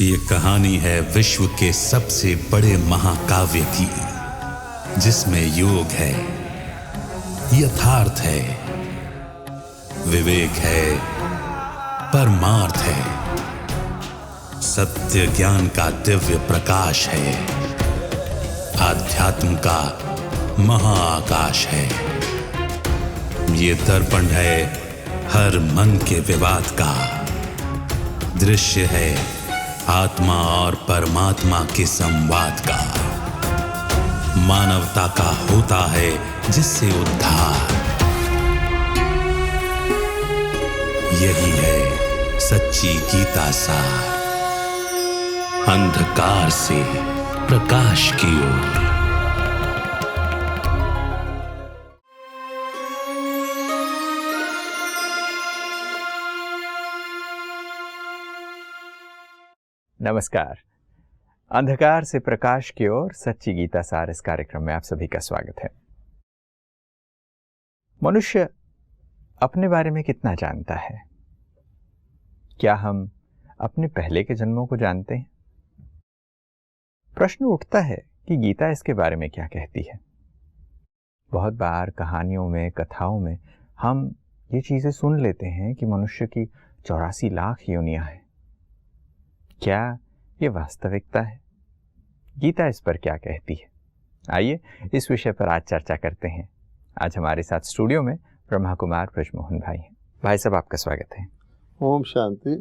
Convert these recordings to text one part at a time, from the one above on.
ये कहानी है विश्व के सबसे बड़े महाकाव्य की, जिसमें योग है, यथार्थ है, विवेक है, परमार्थ है, सत्य ज्ञान का दिव्य प्रकाश है, आध्यात्म का महाआकाश है। ये दर्पण है हर मन के विवाद का, दृश्य है आत्मा और परमात्मा के संवाद का, मानवता का होता है जिससे उद्धार। यही है सच्ची गीता सार, अंधकार से प्रकाश की ओर। नमस्कार। अंधकार से प्रकाश की ओर सच्ची गीता सार इस कार्यक्रम में आप सभी का स्वागत है। मनुष्य अपने बारे में कितना जानता है? क्या हम अपने पहले के जन्मों को जानते हैं? प्रश्न उठता है कि गीता इसके बारे में क्या कहती है। बहुत बार कहानियों में, कथाओं में हम ये चीजें सुन लेते हैं कि मनुष्य की 84 लाख योनियां हैं। क्या ये वास्तविकता है? गीता इस पर क्या कहती है? आइए इस विषय पर आज चर्चा करते हैं। आज हमारे साथ स्टूडियो में ब्रह्मा कुमार ब्रजमोहन भाई हैं। भाई साहब, आपका स्वागत है। ओम शांति।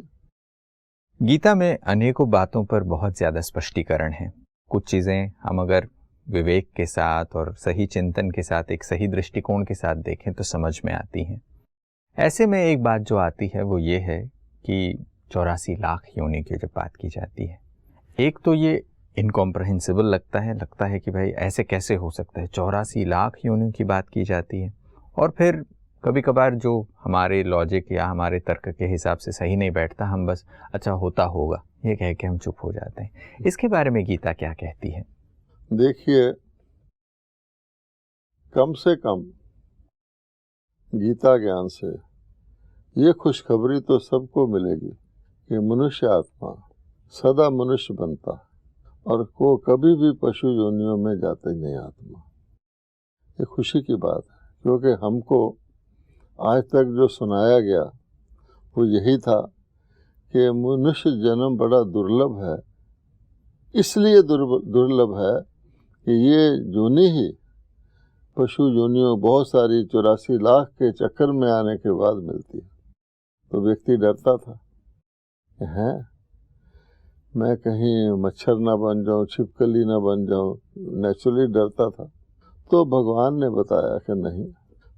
गीता में अनेकों बातों पर बहुत ज्यादा स्पष्टीकरण है। कुछ चीजें हम अगर विवेक के साथ और सही चिंतन के साथ, एक सही दृष्टिकोण के साथ देखें तो समझ में आती हैं। ऐसे में एक बात जो आती है वो ये है कि 84 लाख योनि की जब बात की जाती है, एक तो ये इनकॉम्प्रहेंसिबल लगता है कि भाई ऐसे कैसे हो सकता है, 84 लाख योनियों की बात की जाती है। और फिर कभी कभार जो हमारे लॉजिक या हमारे तर्क के हिसाब से सही नहीं बैठता, हम बस अच्छा होता होगा ये कह के हम चुप हो जाते हैं। इसके बारे में गीता क्या कहती है? देखिए, कम से कम गीता ज्ञान से ये खुशखबरी तो सबको मिलेगी कि मनुष्य आत्मा सदा मनुष्य बनता और को कभी भी पशु योनियों में जाता ही नहीं आत्मा। ये खुशी की बात है, क्योंकि हमको आज तक जो सुनाया गया वो यही था कि मनुष्य जन्म बड़ा दुर्लभ है। इसलिए दुर्लभ है कि ये योनि ही पशु योनियों बहुत सारी 84 लाख के चक्कर में आने के बाद मिलती है। तो व्यक्ति डरता था, हैं मैं कहीं मच्छर ना बन जाऊं, छिपकली ना बन जाऊं, नेचुरली डरता था। तो भगवान ने बताया कि नहीं,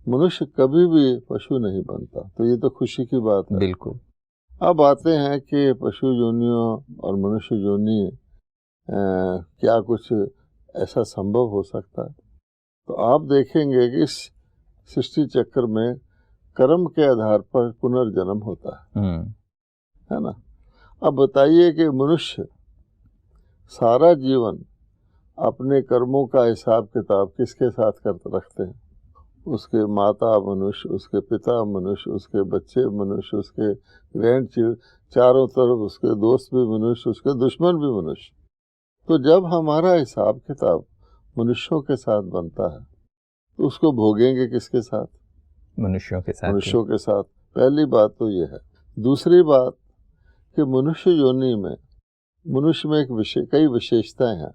मनुष्य कभी भी पशु नहीं बनता। तो ये तो खुशी की बात है। बिल्कुल। अब आते हैं कि पशु योनियों और मनुष्य योनि क्या कुछ ऐसा संभव हो सकता है? तो आप देखेंगे कि इस सृष्टि चक्र में कर्म के आधार पर पुनर्जन्म होता है ना। अब बताइए कि मनुष्य सारा जीवन अपने कर्मों का हिसाब किताब किसके साथ कर रखते हैं? उसके माता मनुष्य, उसके पिता मनुष्य, उसके बच्चे मनुष्य, उसके ग्रैंड चिल्ड्रन, चारों तरफ उसके दोस्त भी मनुष्य, उसके दुश्मन भी मनुष्य। तो जब हमारा हिसाब किताब मनुष्यों के साथ बनता है तो उसको भोगेंगे किसके साथ? मनुष्यों के साथ। मनुष्यों के साथ। पहली बात तो ये है। दूसरी बात कि मनुष्य योनि में, मनुष्य में कई विशेषताएं हैं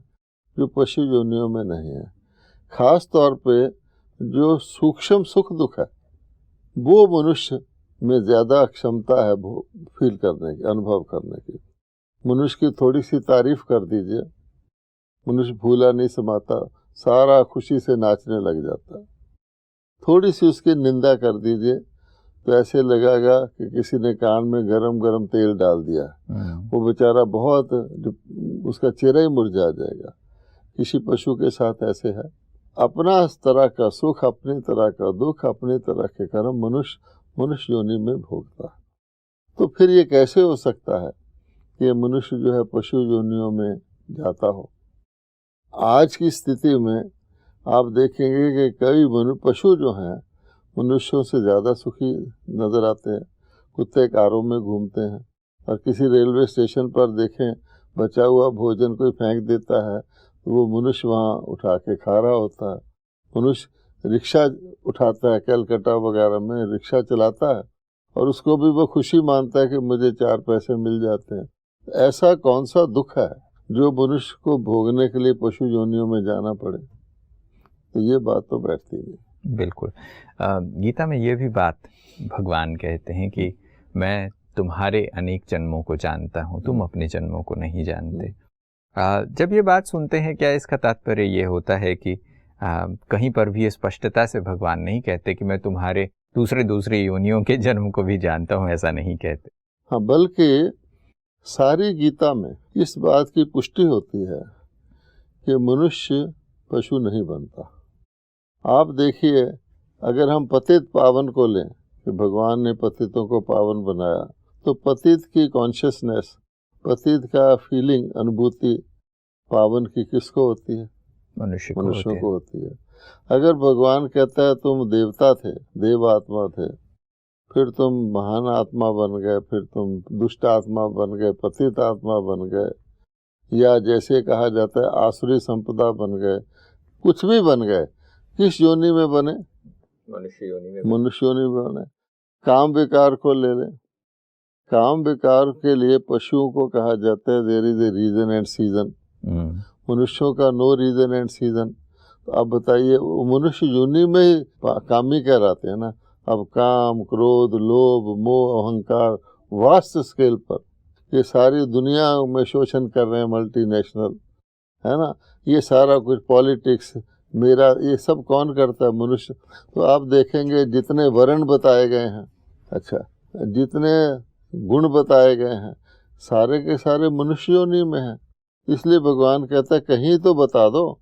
जो पशु योनियों में नहीं है। खास तौर पे जो सूक्ष्म सुख दुख है वो मनुष्य में ज़्यादा क्षमता है फील करने की, अनुभव करने की। मनुष्य की थोड़ी सी तारीफ कर दीजिए, मनुष्य भूला नहीं समाता, सारा खुशी से नाचने लग जाता है। थोड़ी सी उसकी निंदा कर दीजिए तो ऐसे लगेगा कि किसी ने कान में गरम गरम तेल डाल दिया। वो बेचारा बहुत, उसका चेहरा ही मुरझा जाएगा। किसी पशु के साथ ऐसे है। अपना तरह का सुख, अपनी तरह का दुख, अपनी तरह के कर्म मनुष्य योनि में भोगता है। तो फिर ये कैसे हो सकता है कि मनुष्य जो है पशु योनियों में जाता हो? आज की स्थिति में आप देखेंगे कि कई पशु जो हैं मनुष्यों से ज़्यादा सुखी नज़र आते हैं। कुत्ते कारों में घूमते हैं और किसी रेलवे स्टेशन पर देखें बचा हुआ भोजन कोई फेंक देता है तो वो मनुष्य वहाँ उठा के खा रहा होता है। मनुष्य रिक्शा उठाता है, कलकत्ता वगैरह में रिक्शा चलाता है और उसको भी वो खुशी मानता है कि मुझे 4 पैसे मिल जाते हैं। ऐसा कौन सा दुख है जो मनुष्य को भोगने के लिए पशु योनियों में जाना पड़े? तो ये बात तो बैठती नहीं। बिल्कुल। गीता में ये भी बात भगवान कहते हैं कि मैं तुम्हारे अनेक जन्मों को जानता हूँ, तुम अपने जन्मों को नहीं जानते। जब ये बात सुनते हैं, क्या इसका तात्पर्य ये होता है कि कहीं पर भी स्पष्टता से भगवान नहीं कहते कि मैं तुम्हारे दूसरे योनियों के जन्म को भी जानता हूँ, ऐसा नहीं कहते? हाँ, बल्कि सारी गीता में इस बात की पुष्टि होती है कि मनुष्य पशु नहीं बनता। आप देखिए, अगर हम पतित पावन को लें कि भगवान ने पतितों को पावन बनाया, तो पतित की कॉन्शियसनेस, पतित का फीलिंग, अनुभूति पावन की किसको होती है? मनुष्यों को होती है। अगर भगवान कहता है तुम देवता थे, देव आत्मा थे, फिर तुम महान आत्मा बन गए, फिर तुम दुष्ट आत्मा बन गए, पतित आत्मा बन गए, या जैसे कहा जाता है आसुरी संपदा बन गए, कुछ भी बन गए, किस योनि में बने? मनुष्य योनि में बने। काम विकार को ले लें, काम विकार के लिए पशुओं को कहा जाता है there is a reason and season, मनुष्यों का नो रीजन एंड सीजन। तो अब बताइए, मनुष्य योनि में ही कामी कहलाते हैं ना। अब काम, क्रोध, लोभ, मोह, अहंकार वास्ट स्केल पर ये सारी दुनिया में शोषण कर रहे हैं, मल्टीनेशनल, है ना। ये सारा कुछ पॉलिटिक्स, मेरा, ये सब कौन करता है? मनुष्य। तो आप देखेंगे जितने वर्ण बताए गए हैं, अच्छा, जितने गुण बताए गए हैं, सारे के सारे मनुष्य योनि में हैं। इसलिए भगवान कहता है कहीं तो बता दो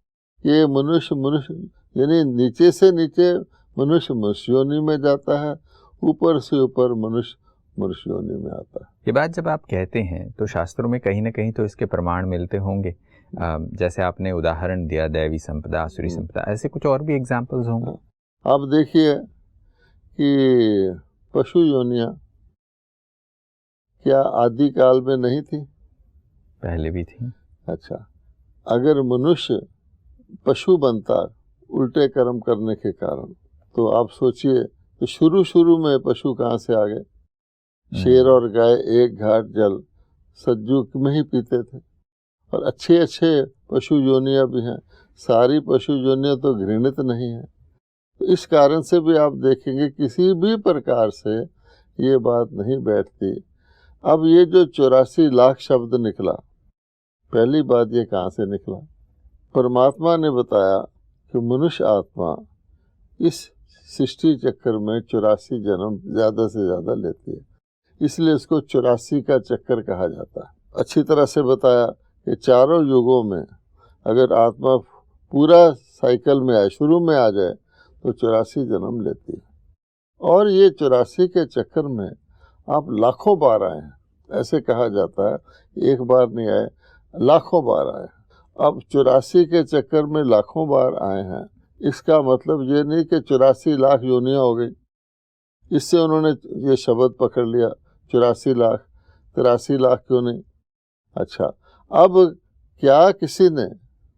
कि मनुष्य यानी नीचे से नीचे मनुष्य योनि में जाता है, ऊपर से ऊपर मनुष्य योनि में आता है। ये बात जब आप कहते हैं तो शास्त्रों में कहीं ना कहीं तो इसके प्रमाण मिलते होंगे। जैसे आपने उदाहरण दिया दैवी संपदा, आसुरी संपदा, ऐसे कुछ और भी एग्जाम्पल्स होंगे? आप देखिए कि पशु योनियां क्या आदि काल में नहीं थी? पहले भी थी। अच्छा, अगर मनुष्य पशु बनता उल्टे कर्म करने के कारण, तो आप सोचिए तो शुरू में पशु कहाँ से आ गए? शेर और गाय एक घाट जल सज्जू में ही पीते थे। और अच्छे पशु योनियां भी हैं, सारी पशु योनियां तो घृणित नहीं है। तो इस कारण से भी आप देखेंगे किसी भी प्रकार से ये बात नहीं बैठती। अब ये जो 84 लाख शब्द निकला, पहली बात ये कहाँ से निकला? परमात्मा ने बताया कि मनुष्य आत्मा इस सृष्टि चक्कर में 84 जन्म ज़्यादा से ज़्यादा लेती है, इसलिए इसको 84 का चक्कर कहा जाता है। अच्छी तरह से बताया कि चारों युगों में अगर आत्मा पूरा साइकिल में आए, शुरू में आ जाए, तो 84 जन्म लेती है। और ये 84 के चक्कर में आप लाखों बार आए हैं, ऐसे कहा जाता है। एक बार नहीं आए, लाखों बार आए। अब 84 के चक्कर में लाखों बार आए हैं, इसका मतलब ये नहीं कि 84 लाख योनियां हो गई। इससे उन्होंने ये शब्द पकड़ लिया 84 लाख, 83 लाख क्यों नहीं? अच्छा, अब क्या किसी ने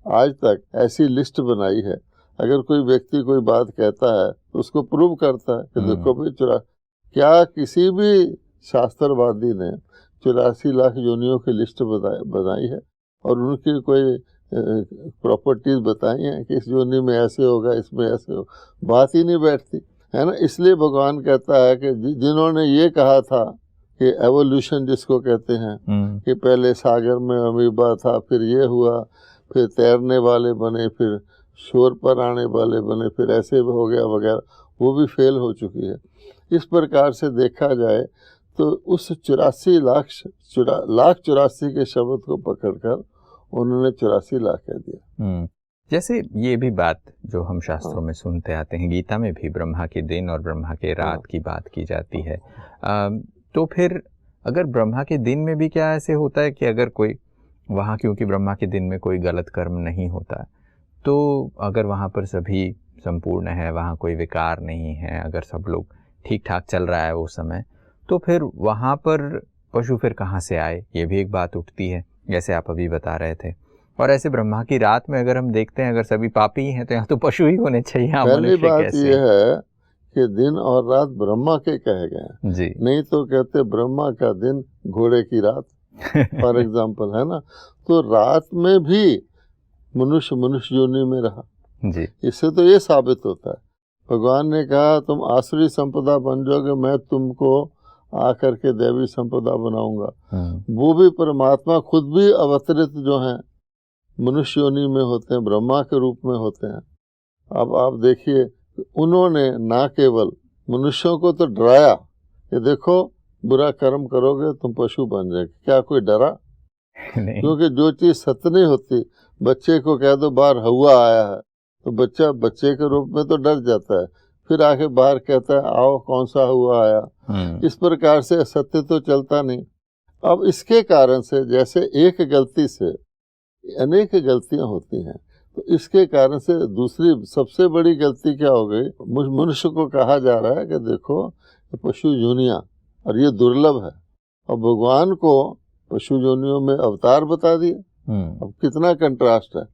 आज तक ऐसी लिस्ट बनाई है? अगर कोई व्यक्ति कोई बात कहता है तो उसको प्रूव करता है कि देखो भाई क्या किसी भी शास्त्रवादी ने 84 लाख योनियों की लिस्ट बनाई है और उनकी कोई प्रॉपर्टीज बताई हैं कि इस योनि में ऐसे होगा, इसमें ऐसे होगा? बात ही नहीं बैठती, है ना। इसलिए भगवान कहता है कि जिन्होंने ये कहा था कि एवोल्यूशन जिसको कहते हैं कि पहले सागर में अमीबा था, फिर ये हुआ, फिर तैरने वाले बने, फिर शोर पर आने वाले बने, फिर ऐसे हो गया वगैरह, वो भी फेल हो चुकी है। इस प्रकार से देखा जाए तो उस 84 लाख 84 के शब्द को पकड़कर उन्होंने 84 लाख कह दिया। जैसे ये भी बात जो हम शास्त्रों में सुनते आते हैं, गीता में भी ब्रह्मा के दिन और ब्रह्मा के रात की बात की जाती है। तो फिर अगर ब्रह्मा के दिन में भी क्या ऐसे होता है कि अगर कोई वहाँ, क्योंकि ब्रह्मा के दिन में कोई गलत कर्म नहीं होता, तो अगर वहाँ पर सभी संपूर्ण है, वहाँ कोई विकार नहीं है, अगर सब लोग ठीक ठाक चल रहा है वो समय, तो फिर वहाँ पर पशु फिर कहाँ से आए? ये भी एक बात उठती है। जैसे आप अभी बता रहे थे। और ऐसे ब्रह्मा की रात में अगर हम देखते हैं, अगर सभी पापी ही हैं तो यहाँ तो पशु ही होने चाहिए। पहली बात यह है कि दिन और रात ब्रह्मा के कहे गए हैं जी। नहीं तो कहते ब्रह्मा का दिन घोड़े की रात फॉर एग्जाम्पल, है ना। तो रात में भी मनुष्य योनि में रहा जी। इससे तो ये साबित होता है भगवान ने कहा तुम आसुरी संपदा बन जाओगे, मैं तुमको आकर के दैवी संपदा बनाऊंगा। वो भी परमात्मा खुद भी अवतरित जो हैं मनुष्य योनि में होते हैं, ब्रह्मा के रूप में होते हैं। अब आप देखिए उन्होंने ना केवल मनुष्यों को तो डराया कि देखो बुरा कर्म करोगे तुम पशु बन जाएंगे, क्या कोई डरा? क्योंकि जो चीज सत्य नहीं होती, बच्चे को कह दो बाहर हवा आया है तो बच्चा बच्चे के रूप में तो डर जाता है, फिर आके बाहर कहता है आओ कौन सा हुआ आया। इस प्रकार से सत्य तो चलता नहीं। अब इसके कारण से जैसे एक गलती से अनेक गलतियां होती हैं, तो इसके कारण से दूसरी सबसे बड़ी गलती क्या हो गई, मनुष्य को कहा जा रहा है कि देखो पशु योनियां और ये दुर्लभ है, और भगवान को पशु योनियों में अवतार बता दिए। अब कितना कंट्रास्ट है,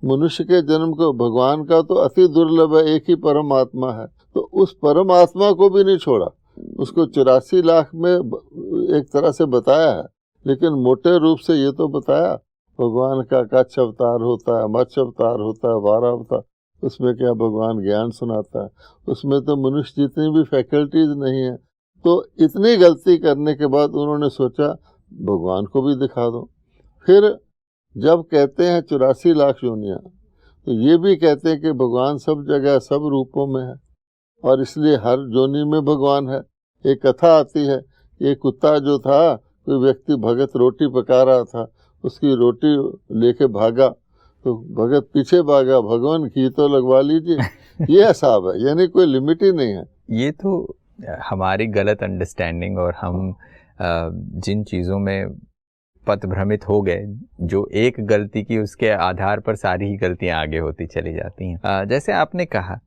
मनुष्य के जन्म को भगवान का तो अति दुर्लभ है, एक ही परमात्मा है, तो उस परमात्मा को भी नहीं छोड़ा, उसको 84 लाख में एक तरह से बताया है, लेकिन मोटे रूप से ये तो बताया भगवान का कच्छ अवतार होता है, मत्स्य अवतार होता है, वारा अवतार, उसमें क्या भगवान ज्ञान सुनाता है, उसमें तो मनुष्य जितनी भी फैकल्टीज नहीं है। तो इतनी गलती करने के बाद उन्होंने सोचा भगवान को भी दिखा दो। फिर जब कहते हैं 84 लाख योनियां, तो ये भी कहते हैं कि भगवान सब जगह सब रूपों में है, और इसलिए हर योनि में भगवान है। एक कथा आती है, एक कुत्ता जो था, कोई व्यक्ति भगत रोटी पका रहा था, उसकी रोटी लेके भागा तो भगत पीछे भागा, भगवान घी तो लगवा लीजिए। ये हिसाब है, यानी कोई लिमिट ही नहीं है। ये तो हमारी गलत अंडरस्टैंडिंग, और हम जिन चीज़ों में पथभ्रमित हो गए, जो एक गलती की उसके आधार पर सारी ही गलतियां आगे होती चली जाती हैं। जैसे आपने कहा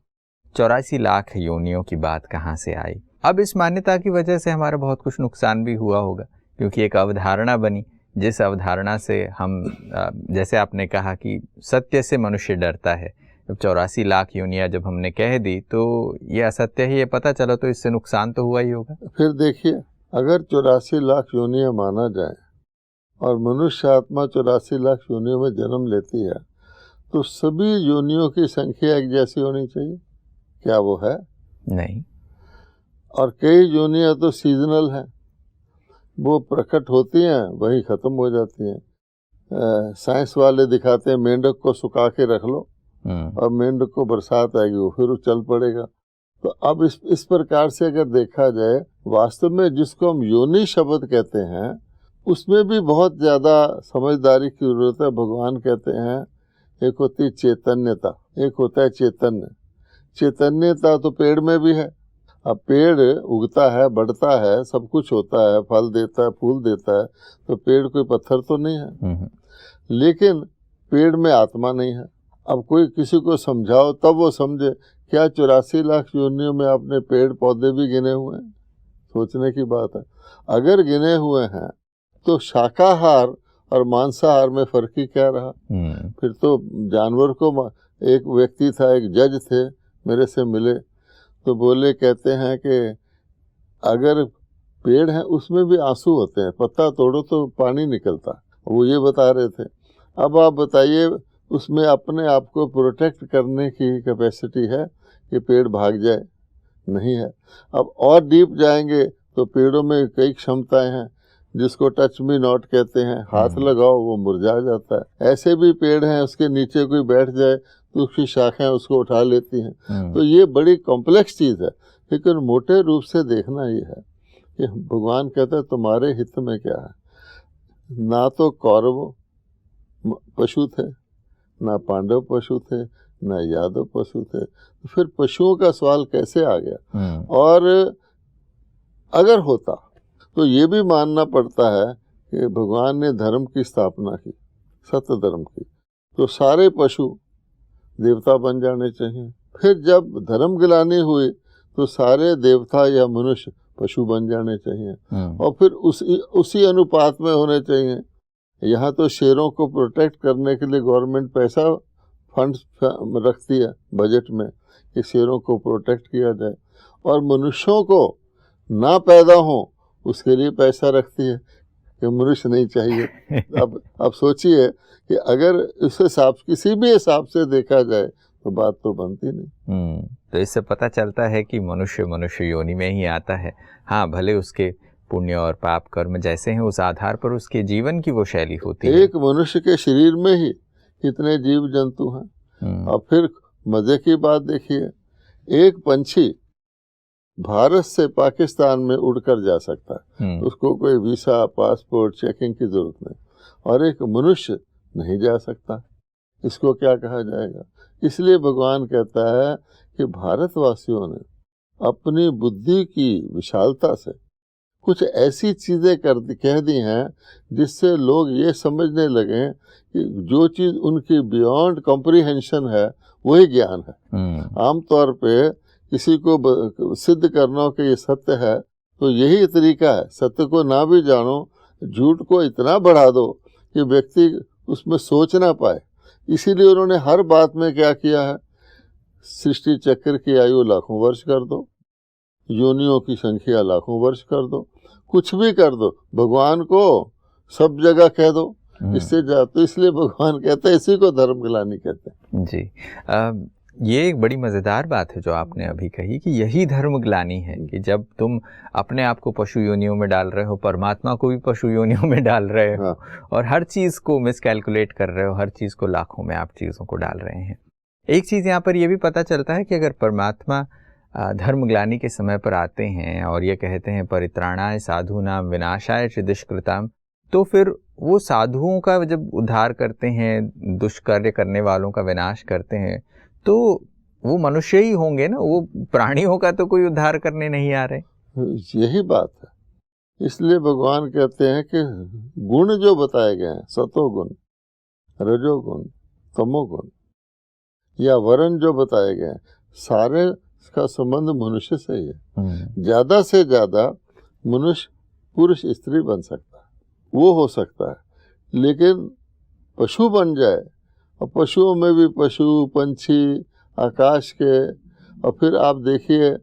84 लाख योनियों की बात कहाँ से आई। अब इस मान्यता की वजह से हमारा बहुत कुछ नुकसान भी हुआ होगा, क्योंकि एक अवधारणा बनी, जिस अवधारणा से हम जैसे आपने कहा कि सत्य से मनुष्य डरता है। जब 84 लाख योनियां जब हमने कह दी तो ये असत्य ही, ये पता चला, तो इससे नुकसान तो हुआ ही होगा। फिर देखिए अगर 84 लाख योनियां माना जाए और मनुष्य आत्मा 84 लाख योनियों में जन्म लेती है, तो सभी योनियों की संख्या एक जैसी होनी चाहिए, क्या वो है? नहीं। और कई योनियां तो सीजनल हैं, वो प्रकट होती हैं वही खत्म हो जाती हैं। साइंस वाले दिखाते हैं मेंढक को सुखा के रख लो और मेंढक को बरसात आएगी, वो फिर चल पड़ेगा। तो अब इस प्रकार से अगर देखा जाए, वास्तव में जिसको हम योनि शब्द कहते हैं उसमें भी बहुत ज़्यादा समझदारी की जरूरत है। भगवान कहते हैं एक होती है चैतन्यता, एक होता है चैतन्य। चैतन्यता तो पेड़ में भी है। अब पेड़ उगता है, बढ़ता है, सब कुछ होता है, फल देता है, फूल देता है, तो पेड़ कोई पत्थर तो नहीं है, लेकिन पेड़ में आत्मा नहीं है। अब कोई किसी को समझाओ तब वो समझे। क्या 84 लाख योनियों में आपने पेड़ पौधे भी गिने हुए हैं? सोचने की बात है। अगर गिने हुए हैं तो शाकाहार और मांसाहार में फर्क ही क्या रहा? फिर तो जानवर को, एक व्यक्ति था, एक जज थे, मेरे से मिले तो बोले, कहते हैं कि अगर पेड़ है उसमें भी आंसू होते हैं, पत्ता तोड़ो तो पानी निकलता, वो ये बता रहे थे। अब आप बताइए उसमें अपने आप को प्रोटेक्ट करने की कैपेसिटी है कि पेड़ भाग जाए? नहीं है। अब और डीप जाएंगे तो पेड़ों में कई क्षमताएं हैं, जिसको टच मी नॉट कहते हैं, हाथ लगाओ वो मुरझा जाता है। ऐसे भी पेड़ हैं उसके नीचे कोई बैठ जाए तो उसकी शाखाएं उसको उठा लेती हैं। तो ये बड़ी कॉम्प्लेक्स चीज़ है, लेकिन मोटे रूप से देखना ये है कि भगवान कहते हैं तुम्हारे हित में क्या है। ना तो कौरव पशु थे, ना पांडव पशु थे, ना यादव पशु थे, तो फिर पशुओं का सवाल कैसे आ गया? और अगर होता तो ये भी मानना पड़ता है कि भगवान ने धर्म की स्थापना की, सत्य धर्म की, तो सारे पशु देवता बन जाने चाहिए। फिर जब धर्म गिलानी हुई तो सारे देवता या मनुष्य पशु बन जाने चाहिए, और फिर उसी अनुपात में होने चाहिए। यहाँ तो शेरों को प्रोटेक्ट करने के लिए गवर्नमेंट पैसा फंड रखती है बजट में कि शेरों को प्रोटेक्ट किया जाए, और मनुष्यों को ना पैदा हो उसके लिए पैसा रखती है कि मनुष्य नहीं चाहिए। अब सोचिए कि अगर इस हिसाब किसी भी हिसाब से देखा जाए तो बात तो बनती नहीं। तो इससे पता चलता है कि मनुष्य योनि में ही आता है। हाँ, भले उसके पुण्य और पाप कर्म जैसे हैं उस आधार पर उसके जीवन की वो शैली होती है। एक मनुष्य के शरीर में ही कितने जीव जंतु हैं। और फिर मजे की बात देखिए, एक पंछी भारत से पाकिस्तान में उड़कर जा सकता है, उसको कोई वीसा पासपोर्ट चेकिंग की जरूरत नहीं, और एक मनुष्य नहीं जा सकता। इसको क्या कहा जाएगा? इसलिए भगवान कहता है कि भारतवासियों ने अपनी बुद्धि की विशालता से कुछ ऐसी चीजें कह दी हैं जिससे लोग ये समझने लगे कि जो चीज उनकी बियॉन्ड कॉम्प्रिहेंशन है वही ज्ञान है। आमतौर पे किसी को सिद्ध करना हो कि ये सत्य है तो यही तरीका है, सत्य को ना भी जानो, झूठ को इतना बढ़ा दो कि व्यक्ति उसमें सोच ना पाए। इसीलिए उन्होंने हर बात में क्या किया है, सृष्टि चक्र की आयु लाखों वर्ष कर दो, योनियों की संख्या लाखों वर्ष कर दो, कुछ भी कर दो, भगवान को सब जगह कह दो, इससे जा। तो इसलिए भगवान कहते हैं, इसी को धर्म ग्लानि कहते हैं। जी, ये एक बड़ी मज़ेदार बात है जो आपने अभी कही कि यही धर्म ग्लानि है कि जब तुम अपने आप को पशु योनियों में डाल रहे हो, परमात्मा को भी पशु योनियों में डाल रहे हो, और हर चीज़ को मिसकैलकुलेट कर रहे हो, हर चीज़ को लाखों में आप चीज़ों को डाल रहे हैं। एक चीज़ यहाँ पर यह भी पता चलता है कि अगर परमात्मा धर्म ग्लानि के समय पर आते हैं और ये कहते हैं परित्राणाय साधूनाम विनाशाय च दुष्कृताम, तो फिर वो साधुओं का जब उद्धार करते हैं, दुष्कार्य करने वालों का विनाश करते हैं, तो वो मनुष्य ही होंगे ना, वो प्राणियों का तो कोई उद्धार करने नहीं आ रहे। यही बात है। इसलिए भगवान कहते हैं कि गुण जो बताए गए हैं, सतोगुण, रजोगुण, तमोगुण या वर्ण जो बताए गए हैं, सारे का संबंध मनुष्य से ही है। ज्यादा से ज्यादा मनुष्य पुरुष स्त्री बन सकता है, वो हो सकता है, लेकिन पशु बन जाए, और पशुओं में भी पशु पंछी आकाश के, और फिर आप देखिए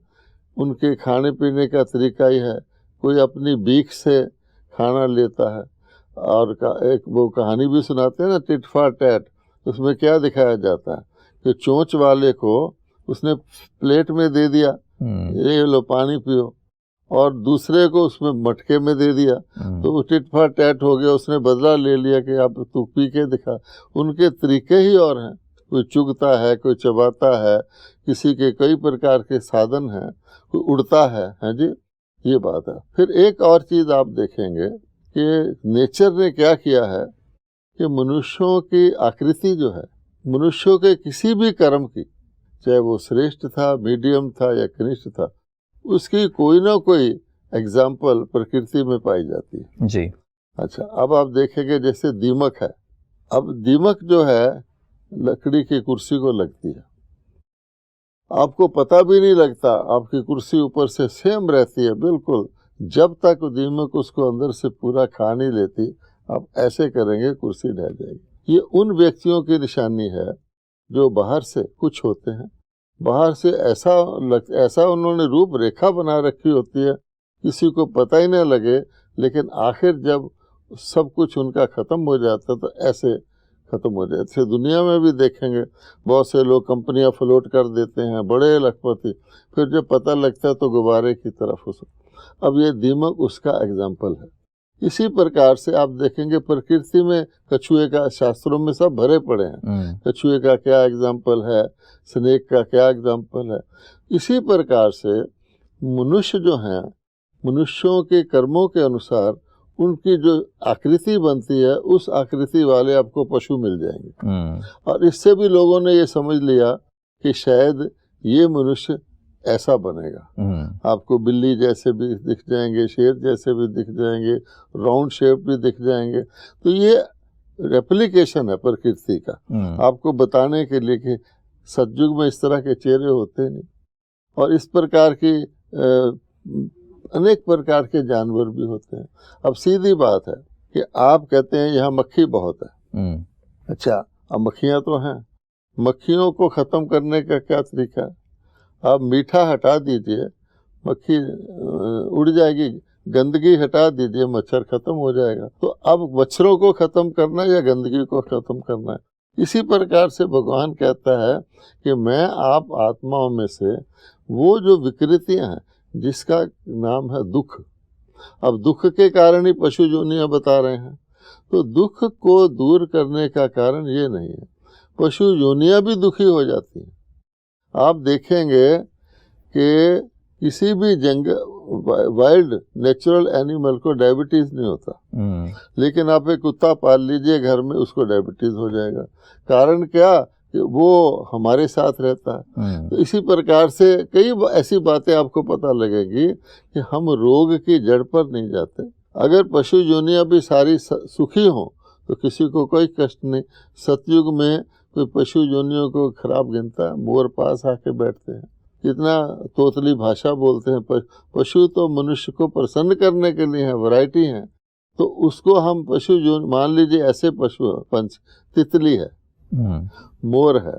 उनके खाने पीने का तरीका ही है, कोई अपनी बीख से खाना लेता है। और एक वो कहानी भी सुनाते हैं ना, टिट फॉर टैट, उसमें क्या दिखाया जाता है कि चोंच वाले को उसने प्लेट में दे दिया, ये लो पानी पियो, और दूसरे को उसमें मटके में दे दिया, तो वो टिट फॉर टैट हो गया, उसने बदला ले लिया कि आप तू पी के दिखा। उनके तरीके ही और हैं, कोई चुगता है, कोई चबाता है, किसी के कई प्रकार के साधन हैं, कोई उड़ता है जी, ये बात है। फिर एक और चीज आप देखेंगे कि नेचर ने क्या किया है कि मनुष्यों की आकृति जो है, मनुष्यों के किसी भी कर्म की, चाहे वो श्रेष्ठ था, मीडियम था या कनिष्ठ था, उसकी कोई ना कोई एग्जाम्पल प्रकृति में पाई जाती है जी। अच्छा, अब आप देखेंगे जैसे दीमक है। अब दीमक जो है लकड़ी की कुर्सी को लगती है, आपको पता भी नहीं लगता, आपकी कुर्सी ऊपर से सेम रहती है बिल्कुल, जब तक दीमक उसको अंदर से पूरा खा नहीं लेती। आप ऐसे करेंगे कुर्सी ढह जाएगी। ये उन व्यक्तियों की निशानी है जो बाहर से कुछ होते हैं, बाहर से ऐसा उन्होंने रूप रेखा बना रखी होती है किसी को पता ही नहीं लगे, लेकिन आखिर जब सब कुछ उनका खत्म हो जाता है तो ऐसे खत्म हो जाते। दुनिया में भी देखेंगे बहुत से लोग कंपनियां फ्लोट कर देते हैं, बड़े लखपति, फिर जब पता लगता है तो गुब्बारे की तरफ हो। अब ये दीमक उसका एग्जाम्पल है। इसी प्रकार से आप देखेंगे प्रकृति में कछुए का, शास्त्रों में सब भरे पड़े हैं, कछुए का क्या एग्जाम्पल है, स्नेक का क्या एग्जाम्पल है। इसी प्रकार से मनुष्य जो हैं, मनुष्यों के कर्मों के अनुसार उनकी जो आकृति बनती है, उस आकृति वाले आपको पशु मिल जाएंगे। और इससे भी लोगों ने ये समझ लिया कि शायद ये मनुष्य ऐसा बनेगा। आपको बिल्ली जैसे भी दिख जाएंगे, शेर जैसे भी दिख जाएंगे, राउंड शेप भी दिख जाएंगे। तो ये रेप्लिकेशन है प्रकृति का, आपको बताने के लिए कि सतयुग में इस तरह के चेहरे होते नहीं। और इस प्रकार की अनेक प्रकार के जानवर भी होते हैं। अब सीधी बात है कि आप कहते हैं यहाँ मक्खी बहुत है। अच्छा, अब मक्खियाँ तो हैं, मक्खियों को ख़त्म करने का क्या तरीका है? आप मीठा हटा दीजिए, मक्खी उड़ जाएगी, गंदगी हटा दीजिए, मच्छर खत्म हो जाएगा। तो अब मच्छरों को खत्म करना या गंदगी को खत्म करना है। इसी प्रकार से भगवान कहता है कि मैं आप आत्माओं में से वो जो विकृतियां हैं जिसका नाम है दुख, अब दुख के कारण ही पशु योनियां बता रहे हैं, तो दुख को दूर करने का कारण ये नहीं है, पशु योनियां भी दुखी हो जाती हैं। आप देखेंगे कि किसी भी वाइल्ड नेचुरल एनिमल को डायबिटीज नहीं होता, लेकिन आप एक कुत्ता पाल लीजिए घर में, उसको डायबिटीज हो जाएगा। कारण क्या? कि वो हमारे साथ रहता है। तो इसी प्रकार से कई ऐसी बातें आपको पता लगेगी कि हम रोग की जड़ पर नहीं जाते। अगर पशु योनियां भी सारी सुखी हों तो किसी को कोई कष्ट नहीं। सतयुग में कोई पशु योनियों को खराब गिनता है? मोर पास आके बैठते हैं, कितना तोतली भाषा बोलते हैं। पशु तो मनुष्य को प्रसन्न करने के लिए है, वैरायटी है, तो उसको हम पशु योनि मान लीजिए। ऐसे पशु पंच, तितली है, मोर है,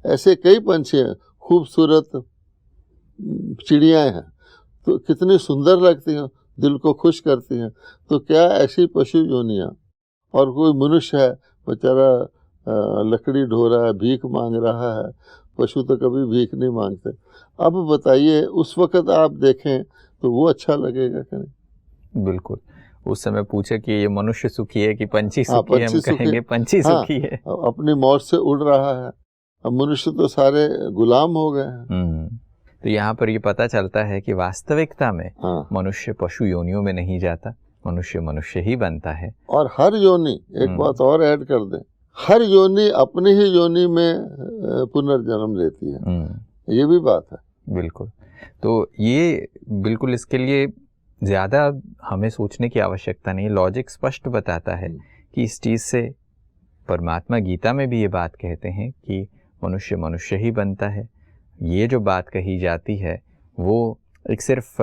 ऐसे कई पंछी हैं, खूबसूरत चिड़ियाँ हैं, तो कितनी सुंदर लगती हैं, दिल को खुश करती हैं। तो क्या ऐसी पशु योनियाँ? और कोई मनुष्य है बेचारा लकड़ी ढो रहा है, भीख मांग रहा है। पशु तो कभी भीख नहीं मांगते। अब बताइए, उस वक्त आप देखें तो वो अच्छा लगेगा कि नहीं? बिल्कुल। उस समय पूछे कि ये मनुष्य सुखी है कि पंछी सुखी है, हम कहेंगे पंछी सुखी है। अपनी मौत से उड़ रहा है। अब मनुष्य तो सारे गुलाम हो गए हैं। तो यहाँ पर ये पता चलता है कि वास्तविकता में मनुष्य पशु योनियों में नहीं जाता, मनुष्य मनुष्य ही बनता है। और हर योनि, एक बात और ऐड कर दें, हर योनि अपनी ही योनि में पुनर्जन्म लेती है, ये भी बात है। बिल्कुल। तो ये बिल्कुल इसके लिए ज़्यादा हमें सोचने की आवश्यकता नहीं। लॉजिक स्पष्ट बताता है कि इस चीज़ से परमात्मा गीता में भी ये बात कहते हैं कि मनुष्य मनुष्य ही बनता है। ये जो बात कही जाती है वो एक सिर्फ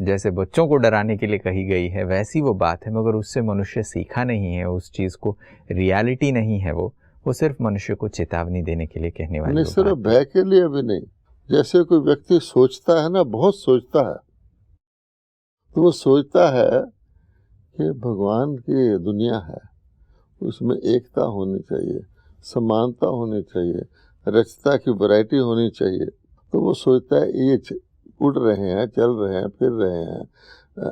जैसे बच्चों को डराने के लिए कही गई है वैसी वो बात है, मगर उससे मनुष्य सीखा नहीं है, उस चीज़ को रियलिटी नहीं है। वो सिर्फ मनुष्य को चेतावनी देने के लिए कहने वाली नहीं, सिर्फ भय के लिए भी नहीं। जैसे कोई व्यक्ति सोचता है ना, बहुत सोचता है, तो वो सोचता है कि भगवान की दुनिया है, उसमें एकता होनी चाहिए, समानता होनी चाहिए, रचता की वैरायटी होनी चाहिए। तो वो सोचता है ये उड़ रहे हैं, चल रहे हैं, फिर रहे हैं,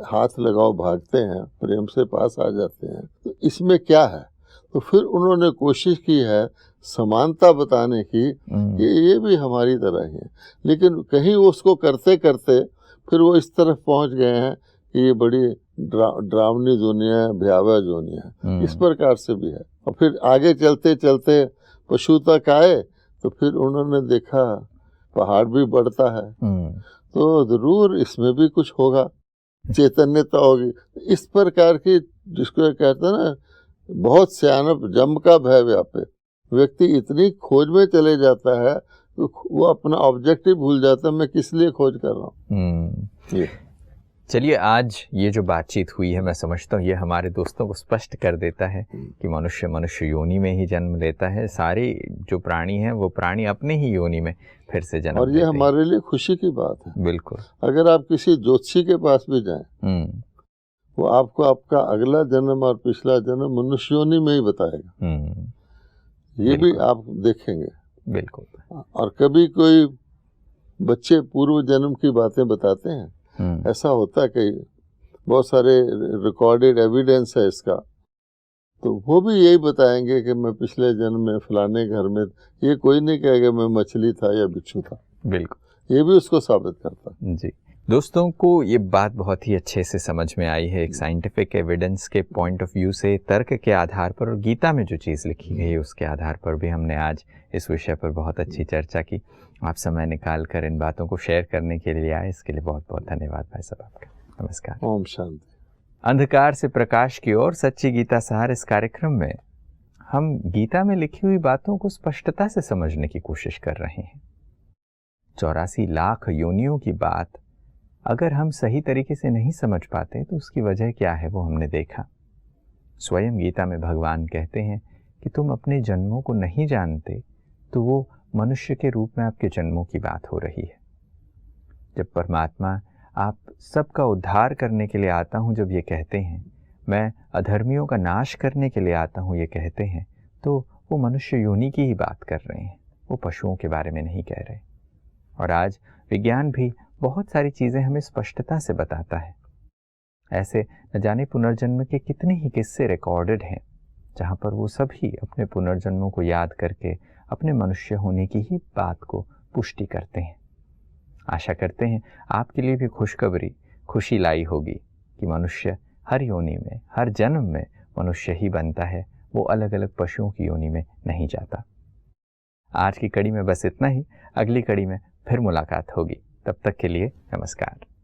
हाथ लगाओ भागते हैं, प्रेम से पास आ जाते हैं, तो इसमें क्या है? तो फिर उन्होंने कोशिश की है समानता बताने की कि ये भी हमारी तरह ही है। लेकिन कहीं वो उसको करते करते फिर वो इस तरफ पहुंच गए हैं कि ये बड़ी डरावनी दुनिया है, भयावह दुनिया है। इस प्रकार से भी है। और फिर आगे चलते चलते पशु तक आए तो फिर उन्होंने देखा पहाड़ भी बढ़ता है, तो जरूर इसमें भी कुछ होगा, चैतन्यता होगी। इस प्रकार की, जिसको कहते हैं ना, बहुत सियानप जम का भय व्यापे, व्यक्ति इतनी खोज में चले जाता है तो वो अपना ऑब्जेक्टिव भूल जाता है, मैं किस लिए खोज कर रहा हूँ। चलिए, आज ये जो बातचीत हुई है, मैं समझता हूँ ये हमारे दोस्तों को स्पष्ट कर देता है कि मनुष्य मनुष्य योनि में ही जन्म लेता है। सारे जो प्राणी हैं वो प्राणी अपने ही योनि में फिर से जन्म और ये हमारे लिए खुशी की बात है। बिल्कुल। अगर आप किसी ज्योतिषी के पास भी जाएं, वो आपको आपका अगला जन्म और पिछला जन्म मनुष्य योनि में ही बताएगा। ये भी आप देखेंगे। बिल्कुल। और कभी कोई बच्चे पूर्व जन्म की बातें बताते हैं, ऐसा होता है कि बहुत सारे रिकॉर्डेड एविडेंस है इसका, तो वो भी यही बताएंगे कि मैं पिछले जन्म में फलाने घर में, ये कोई नहीं कहेगा मैं मछली था या बिच्छू था। बिल्कुल। ये भी उसको साबित करता है। जी, दोस्तों को ये बात बहुत ही अच्छे से समझ में आई है, एक साइंटिफिक एविडेंस के पॉइंट ऑफ व्यू से, तर्क के आधार पर, और गीता में जो चीज़ लिखी गई है उसके आधार पर भी हमने आज इस विषय पर बहुत अच्छी चर्चा की। आप समय निकाल कर इन बातों को शेयर करने के लिए आए, इसके लिए बहुत बहुत धन्यवाद भाई साहब आपका। नमस्कार। ओम शांति। अंधकार से प्रकाश की ओर सच्ची गीता सार इस कार्यक्रम में हम गीता में लिखी हुई बातों को स्पष्टता से समझने की कोशिश कर रहे हैं। 84 लाख योनियों की बात अगर हम सही तरीके से नहीं समझ पाते तो उसकी वजह क्या है वो हमने देखा। स्वयं गीता में भगवान कहते हैं कि तुम अपने जन्मों को नहीं जानते, तो वो मनुष्य के रूप में आपके जन्मों की बात हो रही है। जब परमात्मा आप सबका उद्धार करने के लिए आता हूँ, जब ये कहते हैं, मैं अधर्मियों का नाश करने के लिए आता हूँ ये कहते हैं, तो वो मनुष्य योनि की ही बात कर रहे हैं, वो पशुओं के बारे में नहीं कह रहे। और आज विज्ञान भी बहुत सारी चीज़ें हमें स्पष्टता से बताता है। ऐसे न जाने पुनर्जन्म के कितने ही किस्से रिकॉर्डेड हैं, जहाँ पर वो सभी अपने पुनर्जन्मों को याद करके अपने मनुष्य होने की ही बात को पुष्टि करते हैं। आशा करते हैं आपके लिए भी खुशखबरी खुशी लाई होगी कि मनुष्य हर योनि में, हर जन्म में मनुष्य ही बनता है, वो अलग अलग पशुओं की योनि में नहीं जाता। आज की कड़ी में बस इतना ही। अगली कड़ी में फिर मुलाकात होगी। तब तक के लिए नमस्कार।